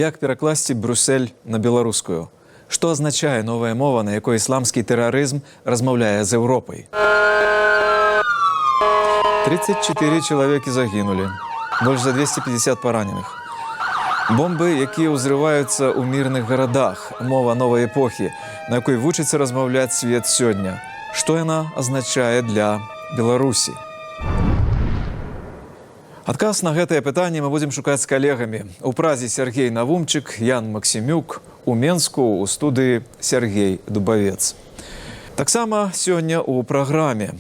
Як перакласці Брюссель на беларускую? Што азначае новая мова, на якой ісламскі тэрарызм размаўляе з Еўропай? 34 чалавекі загінулі, больш за 250 параненых. Бомбы, якія ўзрываюцца ў мірных гарадах, мова новай эпохі, на якой вучыцца размаўляць свет сёння. Што яна азначае для Беларусі? Адказ на гэтае пытанне мы будзем шукаць з калегамі. У Празе Сергей Навумчык, Ян Максімюк, у Менску у студыі Сергей Дубавец. Таксама сёння ў праграме.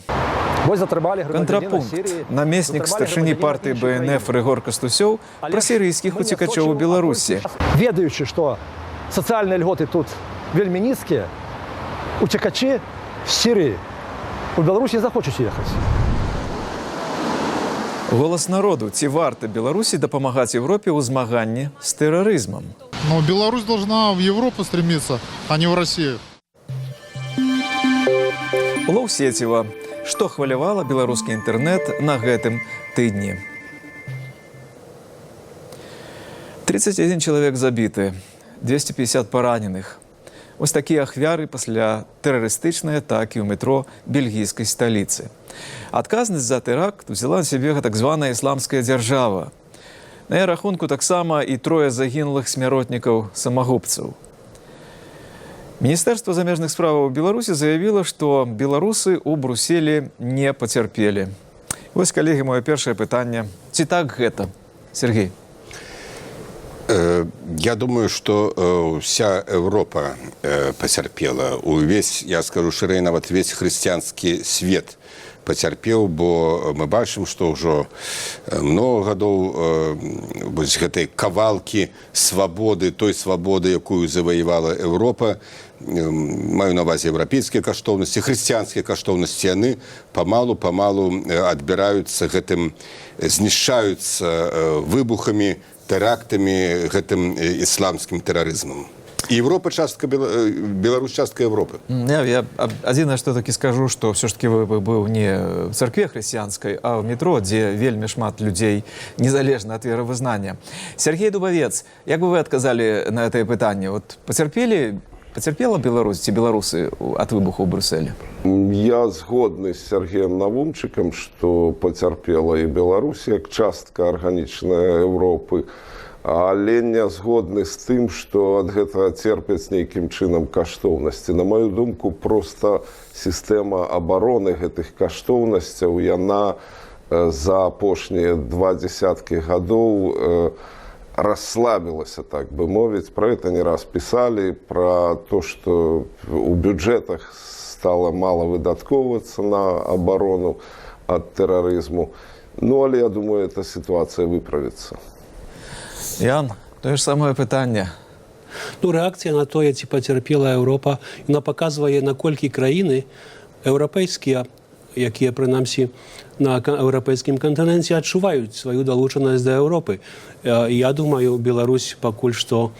Кантрапункт. Намеснік старшыні партыі БНФ Рыгор Кастусёў пра сірыйскіх уцекачоў у Беларусі. Ведаючы, што сацыяльныя льготы тут вельмі нізкія, уцекачы з Сірыі у Беларусі захочуць ехаць. Голас народу. Ці варта Беларусі дапамагаць Европе ў змаганні з тэрарызмам? Но Беларусь должна в Европу стремиться, а не в Россию. Улов Сеціва. Што хвалявала беларускі інтэрнэт на гэтым тыдні? 31 чалавек забіты, 250 параненых. Вось такія ахвяры пасля тэрарыстычнай атакі ў метро бельгійскай сталіцы. Адказнасць за тэракт узяла на сябе так званая ісламская дзяржава. На яе рахунку таксама і трое загінулых смяротнікаў-самагубцаў. Міністэрства замежных справаў Беларусі заявіла, што беларусы ў Брюсселі не пацярпелі. Вось, калегі, маё першае пытанне. Ці так гэта? Сергей. Я думаю, что вся Европа потерпела. Увесь, я скажу шире, нават весь хрысціянскі свет потерпел, бо мы бачым, что ўжо много гадоў гэтай кавалкі свабоды, той свабоды, якую заваявала Европа, маю на ўвазе еўрапейскія каштоўнасці, хрысціянскія каштоўнасці, яны памалу адбіраюцца гэтым, знішчаюцца выбухамі, терактами, гэтым исламским терроризмом. И Европа частка, Беларусь частка Европы. Я адзінае, што такі скажу, што все ж таки быў не в царкве хрысціянскай, а в метро, дзе вельмі шмат людзей, незалежна ад веравызнання. Сергей Дубавец, як бы вы адказалі на гэтае пытанне? Вот пацярпела Беларусь ці беларусы ад выбуху ў Брюсселі? Я згодны з Сергеем Навумчыкам, што пацярпела і Беларусь як частка арганічная Европы, але не згодны з тым, што ад гэтага церпяць нейкім чынам каштоўнасці. На маю думку, проста сістэма абароны гэтых каштоўнасцяў, яна за апошнія 20 гадоў расслабілася, так бы мовіць. Про это не раз писали, про то, что у бюджетах стало мало выдаткоўвацца на оборону от терроризму. Ну, але я думаю, эта ситуация выправится. Ян, то же самое пытанне. Ну, реакція на тое, ці пацярпела Еўропа, вона показвае, наколькі краіны еўрапейскія, якія, прынамсі, на еўрапейскім кантыненце адчуваюць сваю далучанасць да Еўропы. Я думаю, Беларусь пакуль што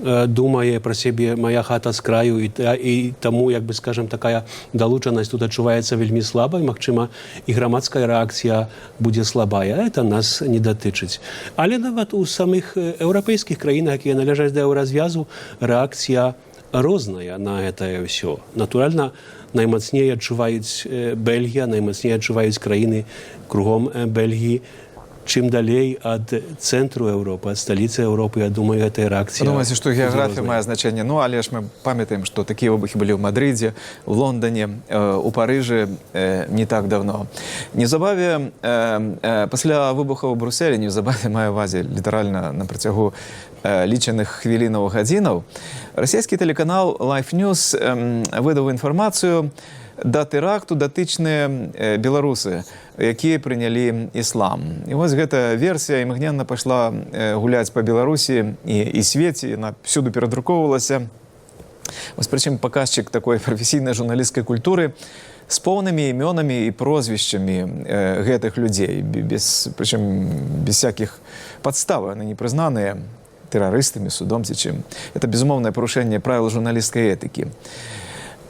думае пра сябе «моя хата з краю», і таму, як бы, скажем, такая далучанасць тут адчуваецца вельмі слабай. Магчыма, і грамадская рэакцыя будзе слабая. Это нас не датычыць. Але нават у самых еўрапейскіх краінах, якія належаць да еўразвязу, рэакцыя розная на гэтае ўсё. Натуральна, наймацней адчуваюць Бельгія, наймацней адчуваюць краіны кругом Бельгіі. Чым далей ад цэнтру Еўропы, ад сталіцы Еўропы, я думаю, гэтая рэакцыя... Думаеце, што геаграфія мае значэнне? Ну, але ж мы памятаем, што такія выбухі былі ў Мадрыдзе, у Лондоне, у Парыжы не так давно. Неўзабаве, пасля выбуха ў Брюсселі, неўзабаве, маю ўвазе, літаральна на працягу лічаных хвілінаў гадзінаў, расійскі тэлеканал Life News выдаў інфармацыю да тэракту датычныя беларусы, якія прынялі іслам. І вось гэта версія імгненна пайшла гуляць па Беларусі і свеце, яна всюду перадрукоўвалася. Вось прычым паказчык такой прафесійнай журналісцкай культуры з поўнымі імёнамі і прозвішчамі гэтых людзей, прычым без всякіх падстав, яны не прызнаныя тэрарыстамі, судом ці чым. Это безумоўнае парушэнне правіл журналісцкай этыкі.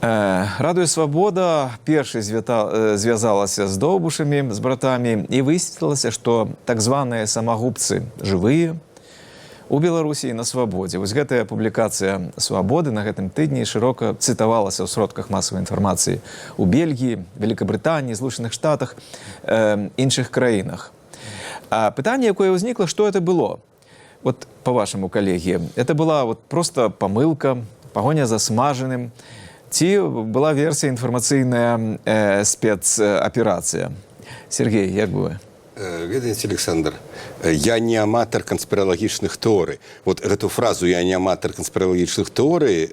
Радыё Свабода першай звязалася з Доўбушамі, з братамі, і высветлілася, што так званыя самагубцы жывыя. у Беларусі і на свабодзе. Вось гэтая публікацыя «Свабоды» на гэтым тыдні шырока цытавалася ў сродках масавай інфармацыі у Бельгіі, Великабрытаніі, Злучаных Штатах, іншых краінах. А пытанне, якое ўзнікла, што это было? Вот по-вашаму, калегі, это была вот просто памылка, пагоня за смажаным, ці была версія інфармацыйная спецаперацыя? Сергей, як бы вы? Ведаеце, Александр, я не аматар канспіралагічных тэорый. Вот гэту фразу «я не аматар канспіралагічных тэорый»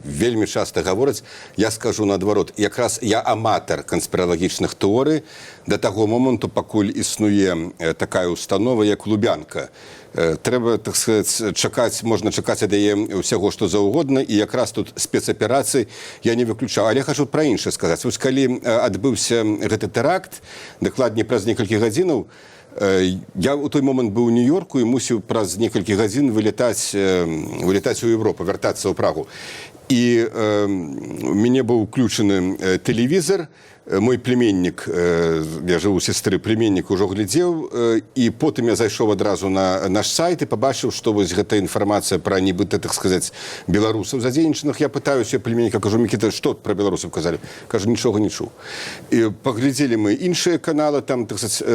вельмі часта гавораць, я скажу наадварот, якраз я аматар канспіралагічных тэорый да таго моманту, пакуль існуе такая установа, як Лубянка. Трэба, так сказаць, чакаць, можна чакаць ад яе ўсяго, што заўгодна, і якраз тут спецаперацыі я не выключаў. Але я хачу пра іншае сказаць. Вось калі адбыўся гэты тэракт, дакладней праз некалькі гадзінаў, я ў той момант быў у Нью-Йорку і мусіў праз некалькі гадзін вылетаць у Европу, вяртацца ў Прагу. І у мяне быў уключаны тэлевізор, мой племяннік, я жыву у сестры, племяннік ужо глядзеў, і потым я зайшоў адразу на наш сайт і пабачыў, што вось гэта інфармацыя пра нібыта, так сказаць, беларусаў задзейнічаных. Я пытаюся племянніка, кажу, Мікіта, што пра беларусаў казалі? Кажу, нічога не чуў. І паглядзелі мы іншыя каналы, там, так сказаць,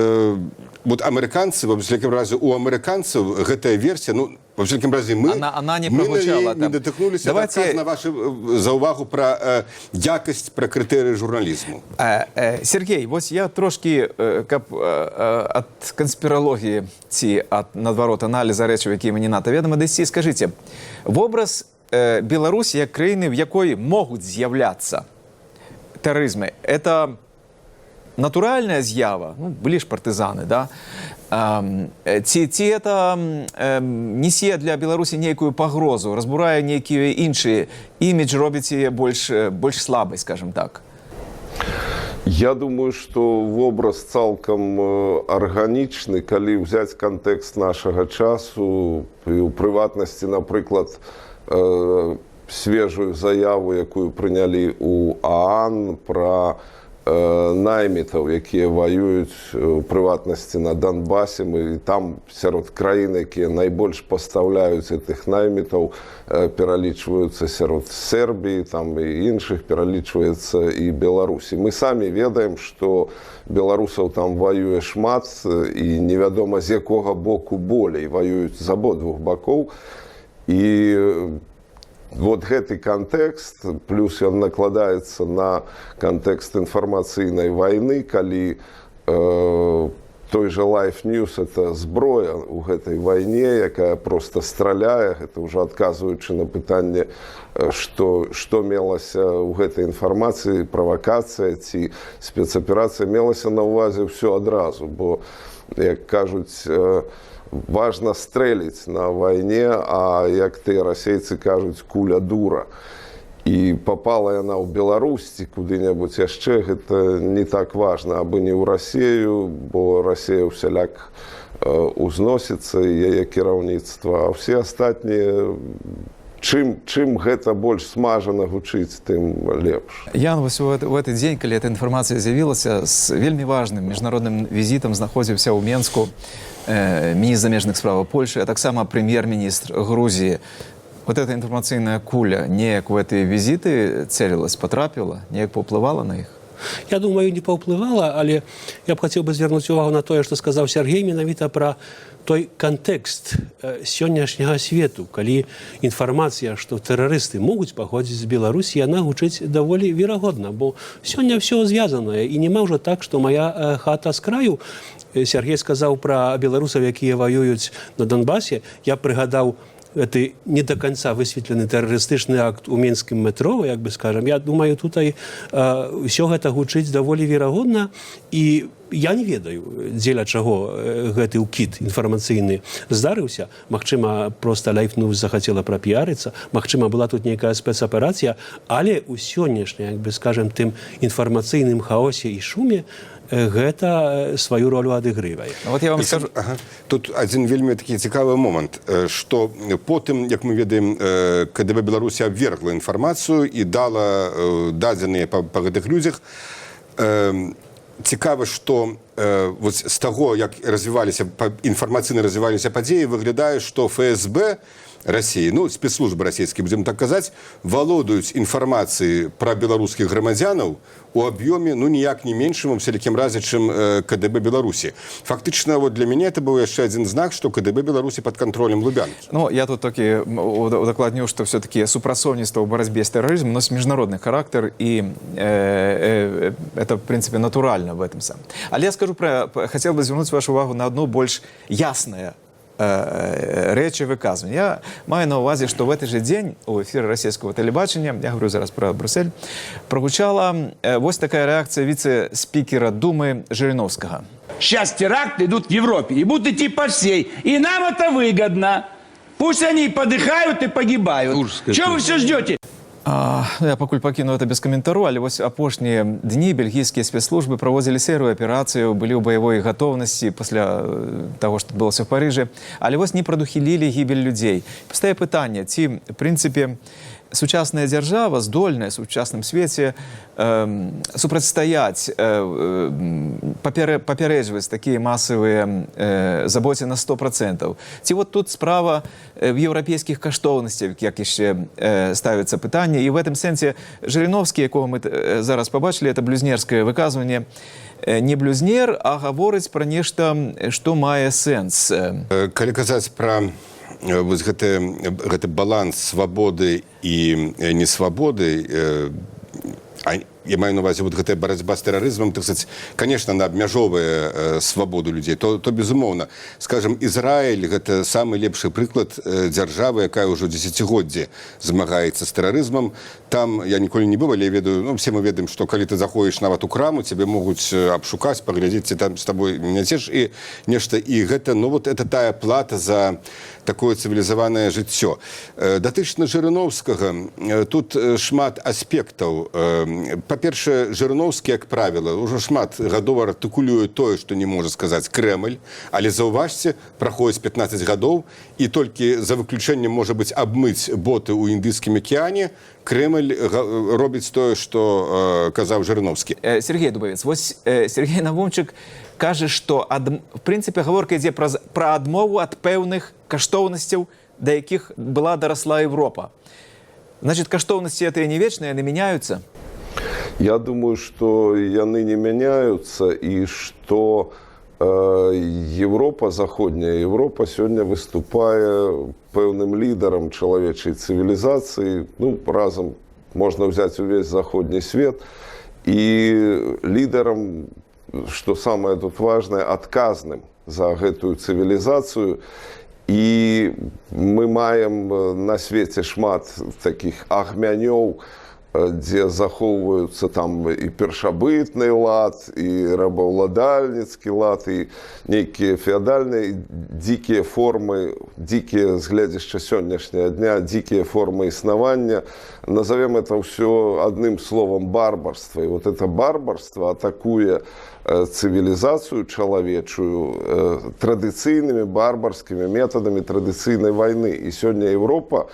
вот амерыканцы, во всякім разе, у амерыканцаў гэтая версія, ну, во всякім разе, мы не датыкнуліся адказ на вашу заўвагу пра якасць, пра крытэрыі журналізму. Сергей, вось я трошки, каб ад канспіралогіі ці ад, наадварот, аналіза рэчаў, якія мне надта ведама дайсці, скажыце, вобраз Беларусі як краіны, в якой могуць з'яўляцца тэрарызмы, это натуральная з'ява, ну, былі ж партызаны, да? Ці это несе для Беларусі нейкую пагрозу, разбурае нейкія іншыя імідж, робіць яе больш слабай, скажем так? Я думаю, што вобраз цалкам арганічны, калі ўзяць кантэкст нашага часу, і ў прыватнасці, напрыклад, свежую заяву, якую прынялі ў ААН пра наймітаў, якія ваююць у прыватнасці на Донбасе. І там сярод краін, якія найбольш пастаўляюць гэтых наймітаў, пералічваюцца сярод Сербіі, там і іншых, пералічваецца і Беларусі. Мы самі ведаем, што беларусаў там ваюе шмат, і невядома з якога боку болей, ваююць з абодвух бакоў. І вот гэты кантэкст, плюс ён накладаецца на кантэкст інфармацыйнай вайны, калі той же Life News – это зброя ў гэтай вайне, якая проста страляе, гэта ўжо адказваючы на пытанне, што мелася ў гэтай інфармацыі, правакацыя ці спецаперацыя, мелася на ўвазе ўсё адразу, бо, як кажуць, важна стрэліць на вайне, а як тыя расейцы кажуць, куля дура. І попала яна ў Беларусь ці куды-небудзь яшчэ, гэта не так важна, абы не ў Расею, бо Расея ўсяляк узносіцца, яе кіраўніцтва, а ўсе астатнія, чым гэта больш смажана гучыць, тым лепш. Ян, вось у гэты дзень, калі эта інфармацыя з'явілася, з вельмі важным міжнародным візітам знаходзіўся ў Менску міністр замежных справаў Польшы, а таксама прэм'ер-міністр Грузіі. Вот эта інфармацыйная куля неяк у гэтыя візіты цэлілась, потрапіла, неяк паўплывала на іх? Я думаю, не паўплывала, але я б хацеў бы звярнуць увагу на тое, што сказаў Сергей, менавіта пра той кантэкст сённяшняга свету, калі інфармацыя, што тэрарысты могуць паходзіць з Беларусі, яна гучыць даволі верагодна, бо сёння ўсё звязанае, і няма ўжо так, што моя хата з краю. Сергей сказаў пра беларусаў, якія ваююць на Донбасе. Я прыгадаў гэты не до конца высветлены тэрарыстычны акт у мінскім метро, як бы скажам. Я думаю, тутай ўсё гэта гучыць даволі верагодна, і я не ведаю, дзеля чаго гэты ўкід інфармацыйны здарыўся. Магчыма, проста Life News захацела прапіярыцца, магчыма, была тут нейкая спецаперацыя, але ў сённяшняй, як бы скажам, тым інфармацыйным хаосе і шуме гэта сваю ролю адыгрывае. Вот я вам скажу. Тут адзін вельмі такі цікавы момант, што потым, як мы ведаем, КДБ Беларусі абвергла інфармацыю і дала дадзеныя па гэтых людзях. цікава, што з таго, як інфармацыйна развіваліся падзеі, выглядае, што ФСБ России, спецслужбы расійскія, будем так казаць, валодаюць інфармацыяй пра беларускіх грамадзянаў у аб'ёме, ніяк не меншым, у всялякім разе, чым КДБ Беларусі. Фактычна, для мяне это быў яшчэ адзін знак, што КДБ Беларусі пад кантролем Лубянкі. Я тут таки удакладню, што все-таки супрацоўніцтва ў барацьбе з тэрарызмам носіць міжнародны характар, і это, в принципе, натуральна в этом самом. Але я скажу хотел бы звернуць вашу увагу на одно больш яснае речі выказвання. Я маю на увазі, що в этот же день у ефірі російського телебачення, я говорю зараз про Брюссель, прогучала ось така реакція віце-спікера Думи Жириновського. Сейчас теракты идут в Европе и будут идти по всей. И нам это выгодно. Пусть они подыхают и погибают. Чего вы все ждете? Я пакуль пакіну это без каментару, але вось апошнія дні бельгійскія спецслужбы праводзілі серыю аперацыяў, былі ў баявой гатоўнасці пасля таго, што адбылося ў Парыжы, але вось не прадухілілі гібель людзей. Пастае пытанне, ці, в прынцыпе, сучасная дзяржава здольная ў сучасным свеце супрацьстаяць, папярэджваць такія масавыя забойцы на 100%. Ці вот тут справа в еўрапейскіх каштоўнасцях, як яшчэ ставіцца пытанне, і в этом сэнсе Жириновскі, якого мы зараз побачылі, это блюзнерскае выказванне, не блюзнер, а гаворыць пра нешта, што мае сэнс. Калі казаць пра гэты баланс свабоды і несвабоды, я маю на увазе гэтая барацьба з тэрарызмам, так сказаць, конечно, она абмяжоўвае свабоду людзей, то безумоўна. Скажем, Ізраіль гэта самы лепшы прыклад дзяржавы, якая ўжо дзесяцігоддзе змагаецца з тэрарызмам. Там я ніколі не быў, але я ведаю, все мы ведаем, што калі ты заходзіш нават у краму, цябе могуць абшукаць, паглядзець, ці там з табой не цеш і нешта. І гэта, это тая плата за такое цывілізаванае жыццё. Датычна Жириновскага, тут шмат аспектаў. Па-першае, Жириновскі, як правіла, ўжо шмат гадоў артыкулюе тое, што не можа сказаць Крэмль, але заўважце, праходзіць 15 гадоў, і толькі за выключэннем, можа быць, абмыць боты ў Індыйскім акіяне, Крэмль робіць тое, што казаў Жириновскі. Сергей Дубавец, вось Сергей Навумчык кажа, што, в прынцыпе, гаворка ідзе пра адмову ад пэўных каштоўнасцяў, да якіх была дарасла Европа. Значит, каштоўнасці гэтыя не вечныя, яны мяняюцца? Я думаю, что яны не меняются, и что Европа, Заходняя Европа, сегодня выступая пэўным лидером человечей цивилизации, разом можно взять весь Заходний свет, и лидером, что самое тут важное, отказным за эту цивилизацию. И мы маем на свете шмат таких агмянёў, дзе захоўваюцца там і першабытны лад, і рабаўладальніцкі лад, і нейкія феадальныя дзікія формы, дзікія з гледзяшча сённяшняга дня, дзікія формы існавання. Назовем это все одним словом барбарство. И вот это барбарство атакуе цивилизацию человечую традыцыйнымі барбарскімі методамі традыцыйнай войны. И сегодня Европа,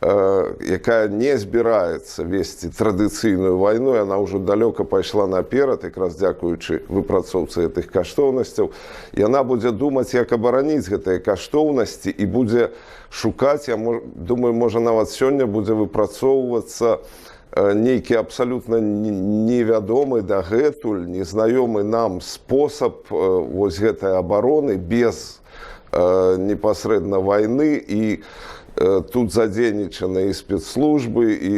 якая не збіраецца весці традыцыйную вайну, она ўжо далёка пайшла наперад, якраз дзякуючы выпрацоўцы гэтых каштоўнасцяў, і яна будзе думаць, як абараніць гэтыя каштоўнасці, і будзе шукаць, я думаю, можа нават сёння будзе выпрацоўвацца нейкі абсалютна невядомы дагэтуль, незнаёмы нам спосаб вось гэтай абароны без непасрэдна вайны, і тут задзейнічаны і спецслужбы, і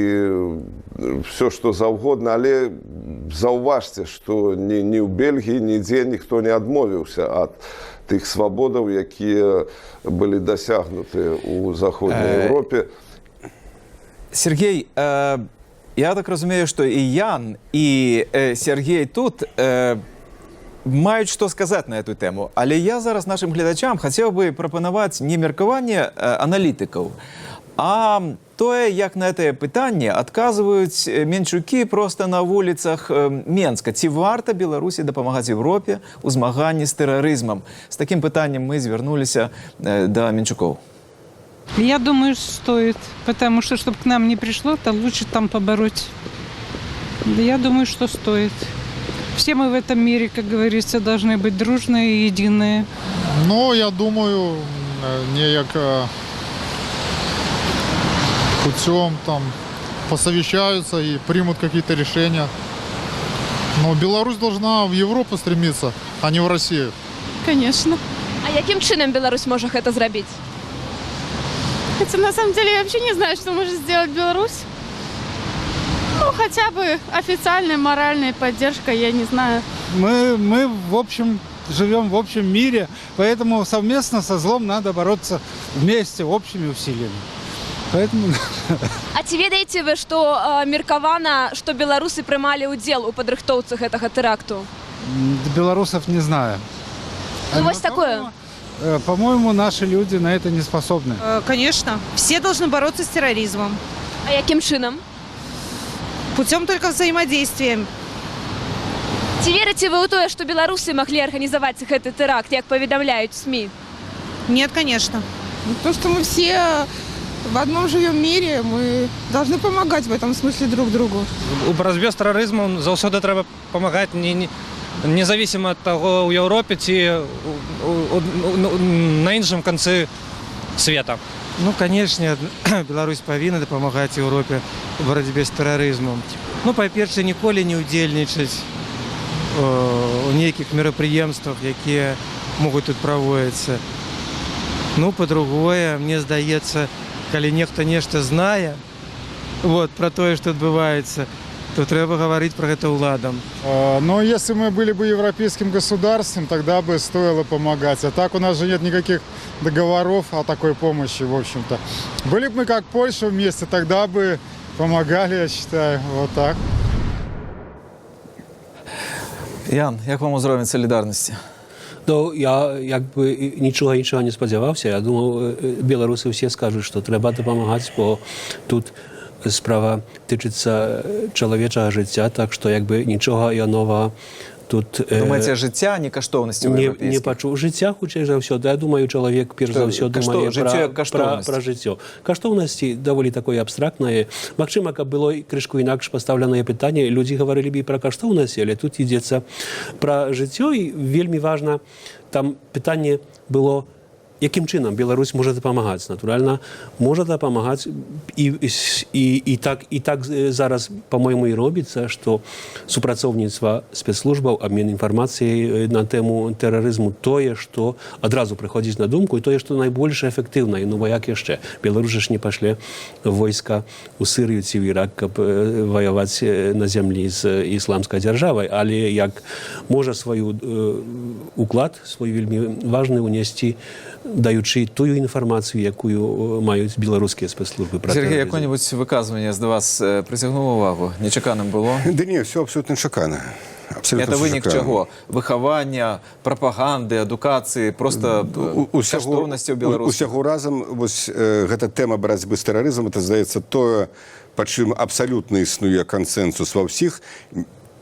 все, што заўгодна, але заўважце, што ні ў Бельгіі, нідзе ніхто не адмовіўся ад тых свабодаў, якія былі дасягнутыя ў Заходняй Европе. Сергей, я так разумею, што і Ян, і Сергей тут маюць што сказаць на эту тэму. Але я зараз нашым гледачам хацеў бы прапанаваць не меркаванне аналітыкаў, а тое, як на гэтае пытанне адказваюць менчукі проста на вуліцах Менска. Ці варта Беларусі дапамагаць Европе ў змаганні з тэрарызмам? З такім пытаннем мы звярнуліся да менчукоў. Я думаю, стоит, потому что, чтобы к нам не пришло, то лучше там побороть. Я думаю, что стоит. все мы в этом мире, как говорится, должны быть дружные и единые. Но я думаю, неяк путем там посовещаются и примут какие-то решения. Но Беларусь должна в Европу стремиться, а не в Россию. Конечно. А яким чином Білорусь може це зробити? Хотя на самом деле я вообще не знаю, что может сделать Беларусь. Ну, хотя бы официальной моральной поддержкой, я не знаю. Мы в общем, живем в общем мире, поэтому совместно со злом надо бороться вместе, общими усилиями. Поэтому... А ці ведаеце ви, што меркавана, што беларусы прымалі ўдзел у падрыхтоўцы гэтага тэракту? Белорусов не знаю. Ну, вось такое. По-моему, наши люди на это не способны. Конечно. Все должны бороться с терроризмом. А яким чынам? Путем только взаимодействия. Ці верыце вы ў тое, што беларусы маглі арганізаваць гэты тэракт, як паведамляюць СМІ? Нет, конечно. То, что мы все в одном живем мире, мы должны помогать в этом смысле друг другу. У боротьбі з тероризмом заўсёды трэба памагаць независимо ад таго ў Еўропе ці на іншым канцы света. Ну, конечно, Беларусь павінна дапамагаць Еўропе у барацьбе з тэрарызмам. Ну, па-першае, ніколі не ўдзельнічаць у нейкіх мерапрыемствах, якія могуць тут праводзіцца. Ну, па-другое, мне здаецца, калі нехта нешта знае про тое, што адбываецца, то треба говорить про это уладам. Но если мы были бы европейским государством, тогда бы стоило помогать. А так у нас же нет никаких договоров о такой помощи, в общем-то. Были бы мы как Польша вместе, тогда бы помогали, я считаю, вот так. Ян, як вам узровень солідарності? No, ja jakby niczego nie spodziewał się. Ja думал, Белорусы все скажут, что треба помогать, bo тут sprawa tyczyca człowiecza życia, tak, że jakby niczego innego тут... Думаете, життя, а не коштовності європейські? Не почув життя, хоча за все. Я думаю, чоловік, перш за все, думає про життя. Коштовності доволі такої абстрактної. Максима, як було кришку інакше поставлене питання, люди говорили б і про коштовності, але тут йдеться про життя, і вельми важно, там питання було, яким чином Білорусь може допомагати? Натурально, може допомагати, і так зараз, по-моєму, і робиться, що супрацовництво спецслужбів, обмін інформацією на тему тероризму, тое, що одразу приходить на думку, і тое, що найбільш ефективно, і ну, як ще. Білоруси ж не пішли війська у Сирію чи в Ірак, щоб воювати на землі з ісламською державою, але як може свій уклад, свій вельми важний унести, даючи ту інформацію, яку мають білоруські спецслужби. Сергій, яке-небудь виказування з вас притягнуло увагу? Нечеканим було? Да ні, все абсолютно чекано. Це виник чого? Виховання, пропаганди, едукації, просто коштовності у Білорусі? Усяго разом, ось гэта тэма барацьбы з тэрарызмам, это, здаецца, тое, па чым абсалютна існуе кансенсус ва ўсіх,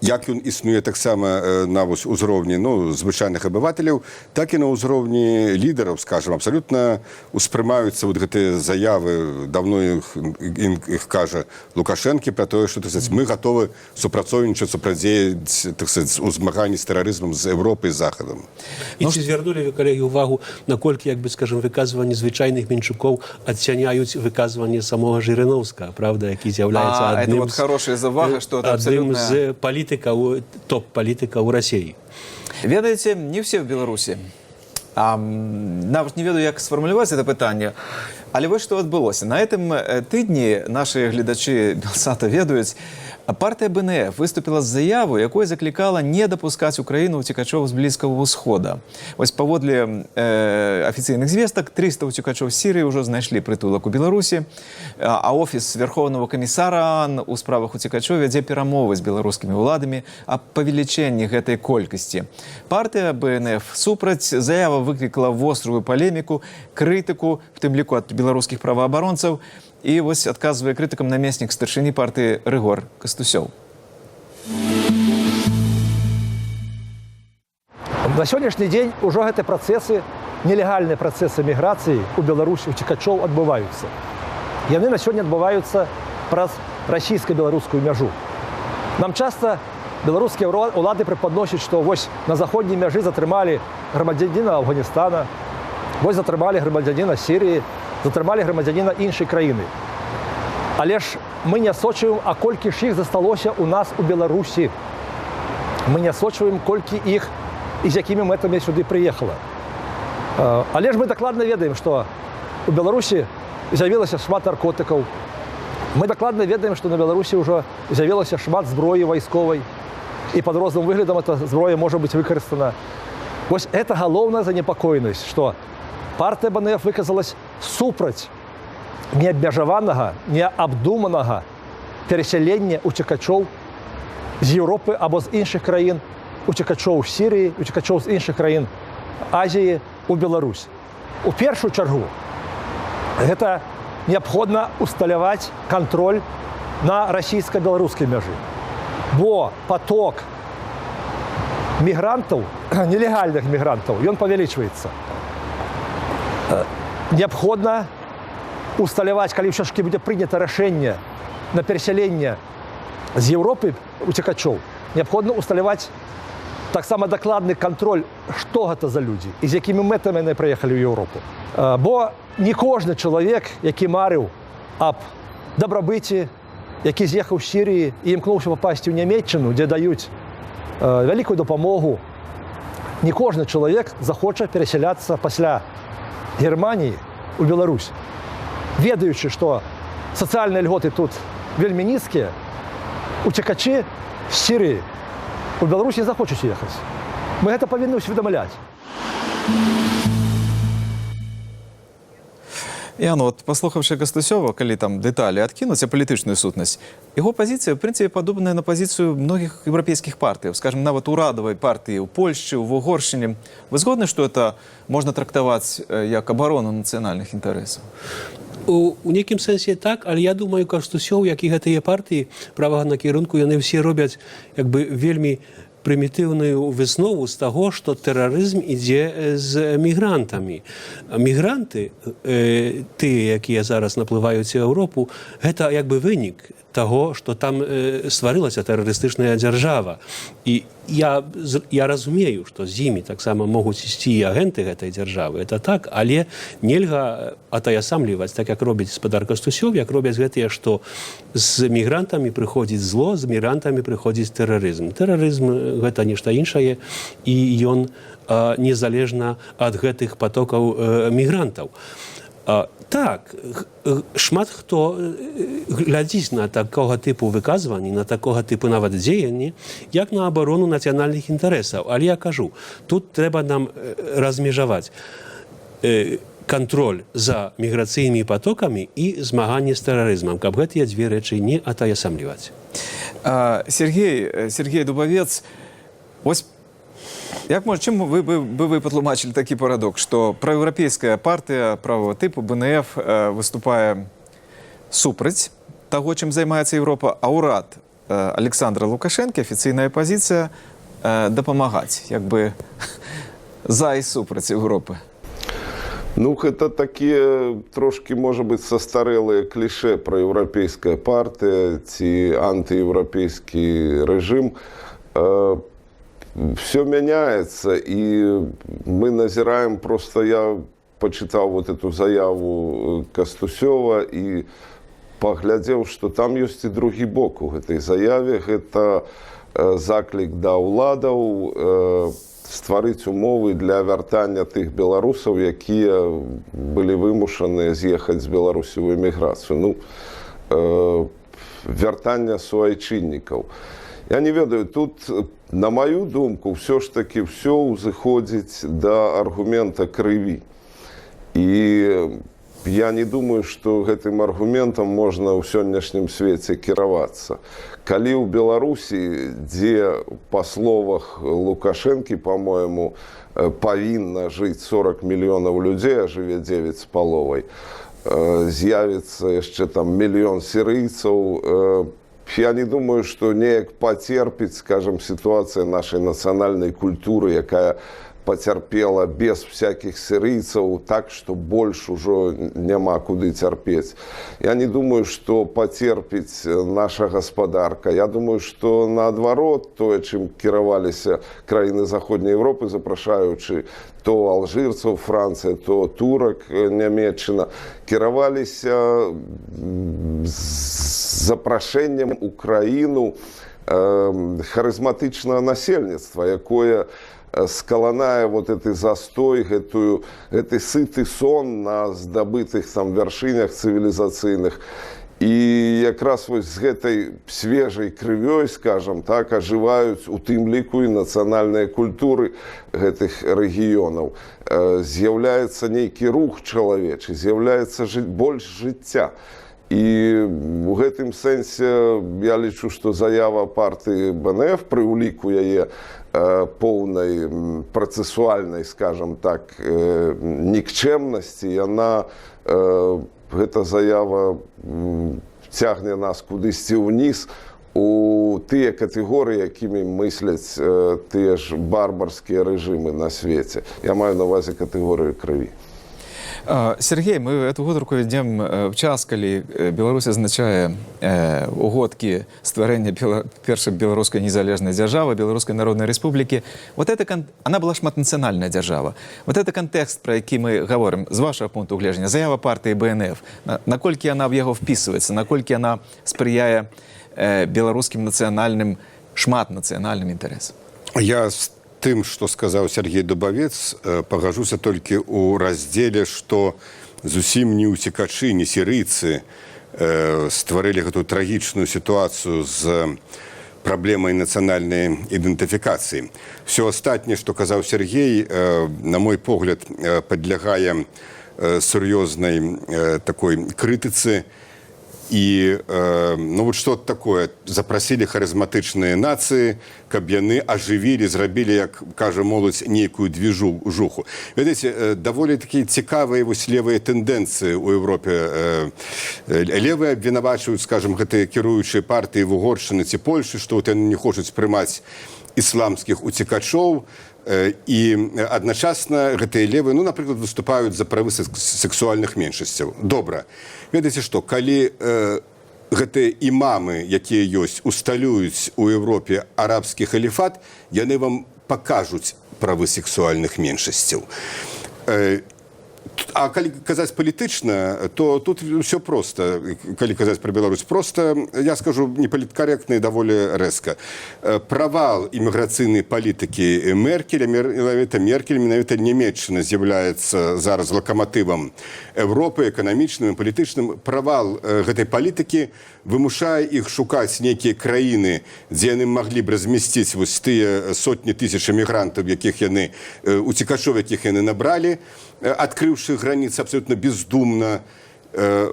як ён існуе таксама на ўзроўні звычайных абывателяў, так і на ўзроўні лідараў, скажем, абсалютна успрымаюцца гэтыя заявы, давно іх кажа Лукашэнкі пра тое, што мы гатовы супрацоўнічаць, супрацьдзеяць у змаганні з тэрарызмам з Европай і Захадам. І ці звярнулі вы, калегі, увагу, наколькі, як бы, скажем, выказванні звычайных менчукоў адцяняюць выказванні самога Жырыноўскага, правда, які з'яўляецца адным з топ-палітыка ў Расіі. Ведаеце, не все в Беларусі. Нават не ведаю, як сфармуляваць гэта пытанне. Але вось што адбылося. На гэтым тыдні нашы гледачы Белсата ведаюць, партыя БНФ выступила з заяву, якой заклікала не дапускаць у краіну уцекачоў з Блізкага ўсхода. Вось паводле афіцыйных звестак 300 уцекачоў з Сірыі ўжо знайшлі прытулак у Беларусі, а офіс Верховнага камісара ААН у справах уцекачоў вядзе перамовы з беларускімі ўладамі аб павелічэнні гэтай колькасці. Партыя БНФ супраць, заява выклікала вострую палеміку, крытыку, в тым ліку ад беларускіх праваабаронцаў. І вось адказвае крытыкам намеснік старшыні партыі Рыгор Кастусёў. На сённяшні дзень ужо гэтыя працэсы, нелегальныя працэсы міграцыі ў Беларусі уцекачоў адбываюцца. Яны на сёння адбываюцца праз расійска-беларускую мяжу. Нам часта беларускія ўлады преподносяць, што вось на заходняй мяжы затрымалі грамадзяніна Афганістана, вось затрымалі грамадзяніна Сірыі, затрымалі грамадзяніна іншай краіны. Але ж мы не сочуем, а колькі ж іх засталося у нас у Беларусі. Мы не сочуем, колькі іх і з якімі мэтамі сюды прыехала. Але ж мы дакладна ведаем, што у Беларусі з'явілася шмат наркотыкаў. Мы дакладна ведаем, што на Беларусі ўжо з'явілася шмат зброі вайсковай, і пад розным выглядам эта зброя можа быць выкарыстана. Вось гэта галоўная занепакоенасць, што партыя БНФ выказалась супраць неабмежаванага, неабдуманага перасялення уцекачоў з Еўропы або з іншых краін, уцекачоў з Сірыі, уцекачоў з іншых краін Азіі у Беларусь. У першую чаргу гэта неабходна усталяваць кантроль на расійска-беларускай мяжы. Бо поток мігрантаў, нелегальных мігрантаў, ён павялічваецца. Неабходна усталяваць, калі ўсё ж такі будзе прынята рашэнне на перасяленне з Еўропы уцекачоў, неабходна усталяваць таксама дакладны кантроль, што гэта за людзі і з якімі мэтамі яны прыехалі ў Еўропу. Бо не кожны чалавек, які марыў аб дабрабыце, які з'ехаў з Сірыі і імкнуўся папасці ў Нямецчыну, дзе даюць вялікую дапамогу, не кожны чалавек захоча перасяляцца пасля Германіі ў Беларусь, ведаючы, што сацыяльныя льготы тут вельмі нізкія, уцекачы з Сірыі у Беларусь не захочуць ехаць. Мы гэта павінны ўсведамляць. Ян, от паслухаўшы Кастусёва, калі там дэталі адкінуць а палітычную сутнасць, яго пазіцыя, в прынцыпе, падобная на пазіцыю многіх еўрапейскіх партый, скажем, нават урадавай партыі ў Польшчы, ў Угоршчыне. Вы згодны, што это можна трактаваць як абарону нацыянальных інтарэсаў? У нейкім сэнсе так, але я думаю, Кастусёў, як і гэтыя партыі правага накірунку, яны ўсе робяць як бы вельмі прымітыўную выснову з таго, што тэрарызм ідзе з мігрантамі. Мігранты, тыя, якія зараз наплываюць у Еўропу, гэта як бы вынік таго, што там стварылася тэрарыстычная дзяржава. І я разумею, што з імі таксама могуць ісці і агенты гэтай дзяржавы. Это так, але нельга атаясамліваць, так як робіць спадар Кастусёў, як робяць гэтыя, што з мігрантамі прыходзіць зло, з мігрантамі прыходзіць тэрарызм. Тэрарызм гэта нешта іншае, і ён незалежна ад гэтых потокаў мігрантаў. Так, шмат хто глядзіць на такога тыпу выказванні, на такога тыпу нават дзеянні, як на абарону нацыянальных інтарэсаў. Але я кажу, тут трэба нам размежаваць кантроль за міграцыйнымі потокамі і змаганне з тэрарызмам, каб гэтыя дзве рэчы не атаясамліваць. Сергей Дубавец, ось чым вы патлумачылі такі парадокс, што праеўрапейская партыя правага тыпу БНФ выступае супраць таго, чым займаецца Еўропа, а ўрад Александра Лукашэнкі, афіцыйная пазіцыя дапамагаць, як бы за і супраць Еўропы? Ну, гэта такія трошкі, можа быць, састарэлыя кліше пра еўрапейская партыя ці антыеўрапейскі рэжым. Все меняется, и мы назираем, просто я почитал вот эту заяву Кастусёва и поглядел, что там есть и другі бок у этой заяве. Это заклик да ўладаў стварыць умовы для вяртання тых беларусаў, якія былі вымушаныя з'ехаць з Беларусі ў эміграцыю. Вяртання суайчыннікаў. Я не ведаю, тут, на мою думку, все ж таки все узыходзіць да аргумента крыві. І я не думаю, што гэтым аргументам можна ў сённяшнім свеце кіравацца. Калі ў Беларусі, дзе, па словах Лукашэнкі, по-моему, павінна жыць 40 мільёнаў людзей, а жыве 9,5, з'явіцца яшчэ там мільён сірыйцаў, я не думаю, што неяк пацерпіць, скажем, сітуацыя нашай нацыянальнай культуры, якая пацярпела без всякіх сірыйцаў, так, што больш ужо няма куды цярпець. Я не думаю, што пацерпіць наша гаспадарка. Я думаю, што наадварот, тое, чым кіраваліся краіны Заходняй Европы, запрашаючы то алжырцаў Францыя, то турак Нямецчына, кіраваліся з запрашэннем у краіну харызматычнага насельніцтва, якое скаланае вот гэты застой, гэты сыты сон на здабытых там вяршынях цывілізацыйных. І якраз вось з гэтай свежай крывёй, скажам так, ажываюць у тым ліку і нацыянальныя культуры гэтых рэгіёнаў. З'яўляецца нейкі рух чалавечы, з'яўляецца больш жыцця. І ў гэтым сэнсе я лічу, што заява партыі БНФ пры ўліку яе поўнай працэсуальнай, скажам так, нікчэмнасці, яна, гэта заява цягне нас кудысьці ўніз у тыя катэгорыі, якімі мысляць тыя ж барбарскія рэжымы на свеце. Я маю на ўвазе катэгорыю крыві. Сергей, мы эту гутарку вядзем в час, калі Беларусь азначае угодкі стварэння першай беларускай незалежнай дзяржавы, Беларускай Народнай Рэспублікі. Она была шматнацыянальная дзяржава. Вот это кантэкст, пра які мы гаворым, з вашага пункту гледжання, заява партыі БНФ, наколькі яна в яго впісваецца, наколькі яна спрыяе беларускім нацыянальным, шматнацыянальным інтарэсам? Я тым, што сказаў Сергей Дубавец, пагажуся толькі ў раздзеле, што зусім не ўцекачы, не сірыйцы стварылі гэтую трагічную сітуацыю з праблемай нацыянальнай ідэнтыфікацыі. Всё астатняе, што казаў Сергей, на мой погляд, падлягае сур'ёзнай такой крытыцы. І ну вот что такое, запрасілі харызматычныя нацыі, каб яны ажывілі, зрабілі, як кажа моладзь, нейкую движуху. Ведаеце, даволі такія цікавыя вось левыя тэндэнцыі ў Европе. Левыя абвінавачваюць, скажем, гэтыя кіруючыя партыі в Угоршчыны ці Польшы, што яны не хочуць прымаць ісламскіх уцекачоў, і адначасна гэтыя левыя, ну, напрыклад, выступаюць за правы сексуальных меншасцяў. Добра. Ведаеце што, калі гэтыя імамы, якія ёсць, усталююць у Европе арабскі халіфат, яны вам пакажуць правы сексуальных меншасцяў. А калі казаць палітычна, то тут ўсё проста. Калі казаць пра Беларусь проста, я скажу непаліткарэктна і даволі рэзка. Правал іміграцыйнай палітыкі Меркеля, менавіта Нямецчына з'яўляецца зараз лакаматывам Европы, эканамічным і палітычным. Правал гэтай палітыкі вымушае іх шукаць нейкія краіны, дзе яны маглі б размясціць вось тыя сотні тысяч эмігрантаў, уцекачоў, якіх яны набралі, адкрыўшы граніцы абсолютно бездумна,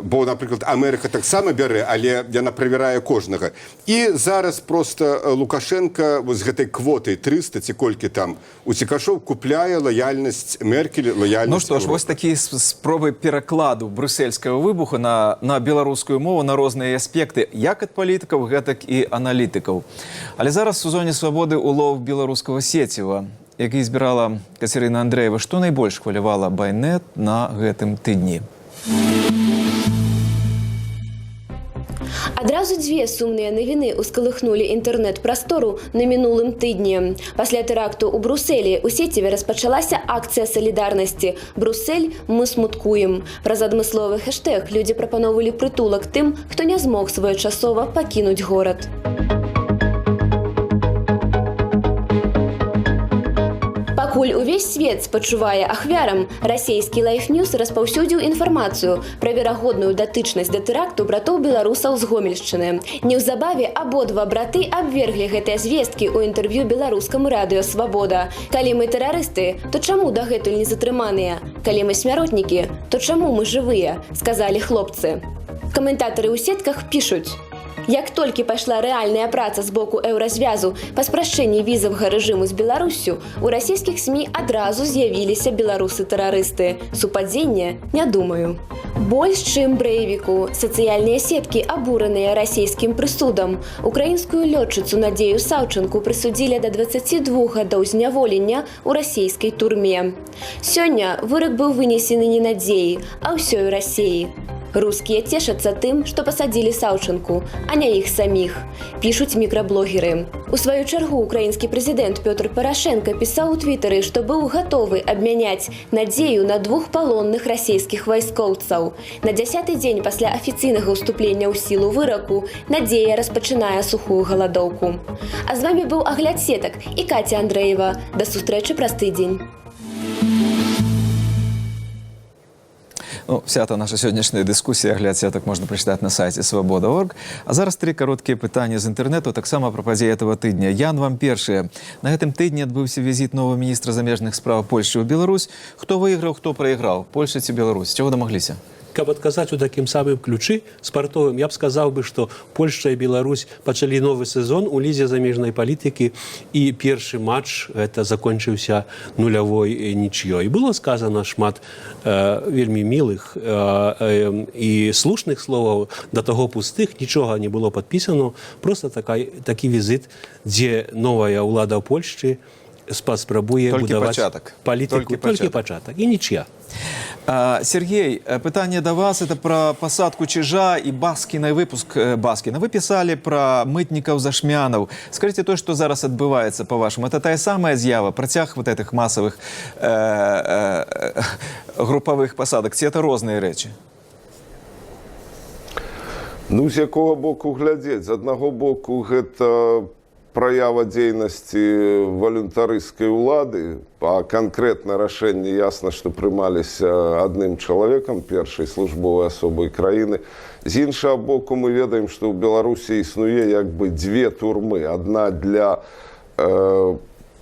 бо, напрыклад, Амерыка таксама бярэ, але яна правярае кожнага. І зараз проста Лукашенко з гэтай квотай 300 ці колькі там уцекачоў купляе лаяльнасць Меркель, лаяльнасць Ну што ж, вось такія спробы перакладу брусельскага выбуху на беларускую мову, на розныя аспекты, як ад палітыкаў, гэтак і аналітыкаў. Але зараз у зоне свабоды улов беларускага сеціва, які збірала Кацярына Андрэева, што найбольш хвалявала Байнет на гэтым тыдні? Адразу дзве сумныя навіны ўскалыхнулі інтэрнэт-прастору на мінулым тыдні. Пасля тэракту ў Брусэлі у сеціве распачалася акцыя салідарнасці «Брусэль, мы смуткуем». Праз адмысловы хэштэг людзі прапаноўвалі прытулак тым, хто не змог своечасова пакінуць горад. Пакуль увесь свет спачувае ахвярам, расійскі Лайф-Ньюс распаўсюдзіў інфармацыю пра верагодную датычнасць да тэракту братоў-беларусаў з Гомельшчыны. Неўзабаве абодва браты абверглі гэтыя звесткі ў інтэрв'ю беларускаму радыё «Свабода». Калі мы тэрарысты, то чаму дагэтуль не затрыманыя? Калі мы смяротнікі, то чаму мы жывыя? Сказалі хлопцы. Каментатары ў сетках пішуць: Як толькі пайшла рэальная праца з боку еўразвязу па спрашчэнні візавага рэжыму з Беларуссю, у расійскіх СМІ адразу з'явіліся беларусы-тэрарысты. Супадзенне? Не думаю. Больш чым брэйвіку. Сацыяльныя сеткі абураныя расійскім прысудам. Украінскую лётчыцу Надзею Саўчанку прысудзілі да 22 гадоў зняволення ў расійскай турме. Сёння вырак быў вынесены не Надзеі, а ўсёй Расіі. Рускія цешацца тым, што пасадзілі Саўчанку, а не іх саміх, пішуць мікраблогеры. У сваю чаргу украінскі прэзідэнт Пётр Парашенка пісаў у твітары, што быў гатовы абмяняць Надзею на 2 палонных расійскіх вайскоўцаў. На 10-й дзень пасля афіцыйнага ўступлення ў сілу выраку Надзея распачынае сухую галадоўку. А з вамі быў агляд сетак і Каця Андрэева. Да сустрэчы праз тыдзень. Ну, вся та наша сьогоднішня дискусія, агляд сеток можна прочитати на сайті Свобода.орг. А зараз 3 короткие питання з інтернету, так само про події этого тижня. Ян, вам перше. На гэтым тижні відбувся візит нового міністра замежних справ Польщі у Білорусь. Хто виграв, хто проіграв? Польща чи Білорусь? Чого домоглися? Каб адказаць у такім самым ключы спартовым, я б сказаў бы, што Польшча і Беларусь пачалі новы сезон у лізе замежнай палітыкі, і першы матч гэта закончыўся нулявой нічыёй. Было сказано шмат вельмі мілых і слушных словаў, да таго пустых, нічога не было падпісано, просто такі візит, дзе новая ўлада ў Польшчы спрабуе будаваць палітыку. Толькі пачатак. І нічия. Сергей, питание до вас, это про посадку чижа и Баскина, выпуск Баскина. Вы писали про мытников Зашмянов. Скажите, то, что зараз отбывается, по-вашему, это та самая з'ява, протяг вот этих массовых групповых посадок, ці это розные речи? Ну, з якого боку глядзець? З аднаго боку, гэта праява дзейнасці валюнтарысцкай улады, а канкрэтна рашэнні ясна, што прымаліся адным чалавекам, першай службовай асобай краіны. З іншага боку, мы ведаем, што ў Беларусі існуе як бы 2 турмы. Адна для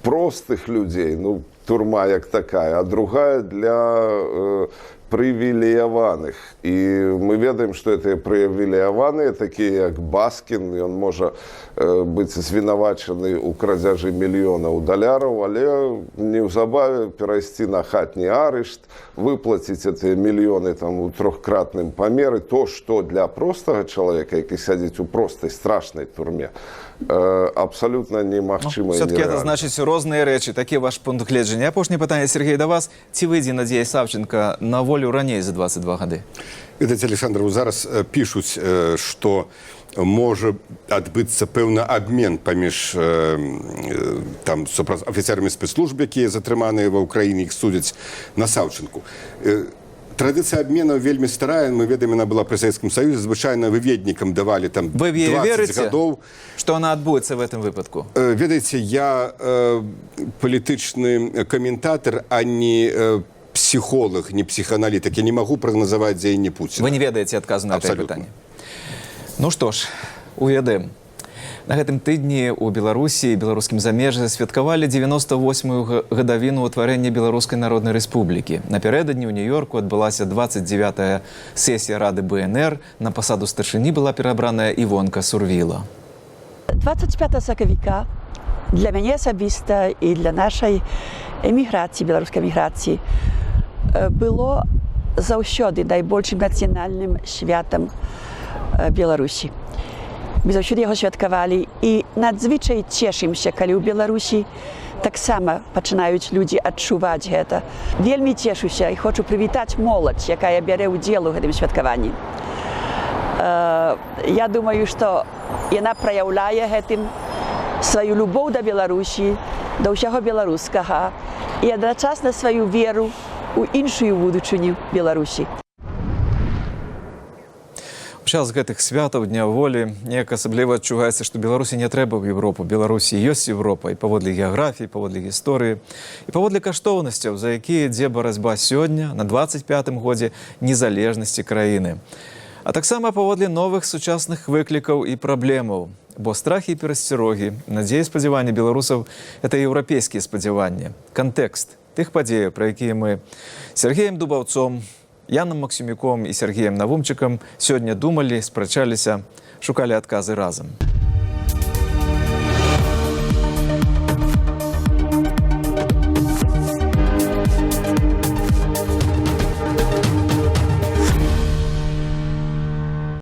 простых людзей, ну, турма як такая, а другая для прывілеяваных. І мы ведаем, што гэтыя прывілеяваныя, такія як Баскін, ён можа быць звінавачаны ў крадзяжы мільёнаў даляраў, але неўзабаве перайсці на хатні арышт, выплаціць гэтыя мільёны там у 3-кратным памеры. То, што для простага чалавека, які сядзіць у простай страшнай турме, абсолютно немагчыма. Все-таки это значит розные речи. Такі ваш пункт гледжання. Апошнє питання, Сергей, до вас. Ці вийде Надія Савченко на волю раней за 22 годы? Відаць, Александр, зараз пишуть, што може адбыцца пэўны абмен паміж там афіцерамі спецслужб, якія затрыманыя ва ўкраіне, іх судзяць на Саўчынку. Традыцыя абменаў вельмі старая, мы ведаем, она была пры Савецкім Саюзе, звычайна выведнікам давалі там 20 гадоў. Што она адбудзецца в этом выпадку? Ведаеце, я палітычны каментатар, а не психолог, не психоаналітик. Я не могу прагназаваць дзеянні Пуціна. Вы не ведаеце адказу на гэта пытанне? Ну што ж, уведаем. На гэтым тыдні ў Беларусі і беларускім замежжы святкавалі 98-ю гадавіну ўтварэння Беларускай Народнай Рэспублікі. Напярэдадні ў Нью-Йорку адбылася 29-я сесія Рады БНР. На пасаду старшыні была перабраная Івонка Сурвіла. 25 сакавіка для мяне асабіста і для нашай эміграцыі, беларускай эміграцыі, было заўсёды найбольшым нацыянальным святам Беларусі. Мы заўсёды яго святкавалі і надзвычай цешымся, калі ў Беларусі таксама пачынаюць людзі адчуваць гэта. Вельмі цешуся і хочу прывітаць моладзь, якая бярэ ўдзел у гэтым святкаванні. Я думаю, што яна праяўляе гэтым сваю любоў да Беларусі, да ўсяго беларускага і адначасна сваю веру ў іншую будучыню Беларусі. Час гэтых святаў Дня волі неяк асабліва адчуваецца, што Беларусі не трэба ў Европу. Беларусі ёсць Европа і паводле геаграфіі, паводле гісторыі і паводле каштоўнасцяў, за якія ідзе барацьба сёння на 25-м годзе незалежнасці краіны. А таксама паводле новых сучасных выклікаў і праблемаў. Бо страхі і перасцярогі, надзеі і спадзяванні беларусаў – гэта еўрапейскія спадзяванні. Кантэкст тых падзеяў, пра якія мы з Сергеем Дубаўцом Яном Максимюком і Сергеем Навумчыкам сёння думалі, спрачаліся, шукалі адказы разам.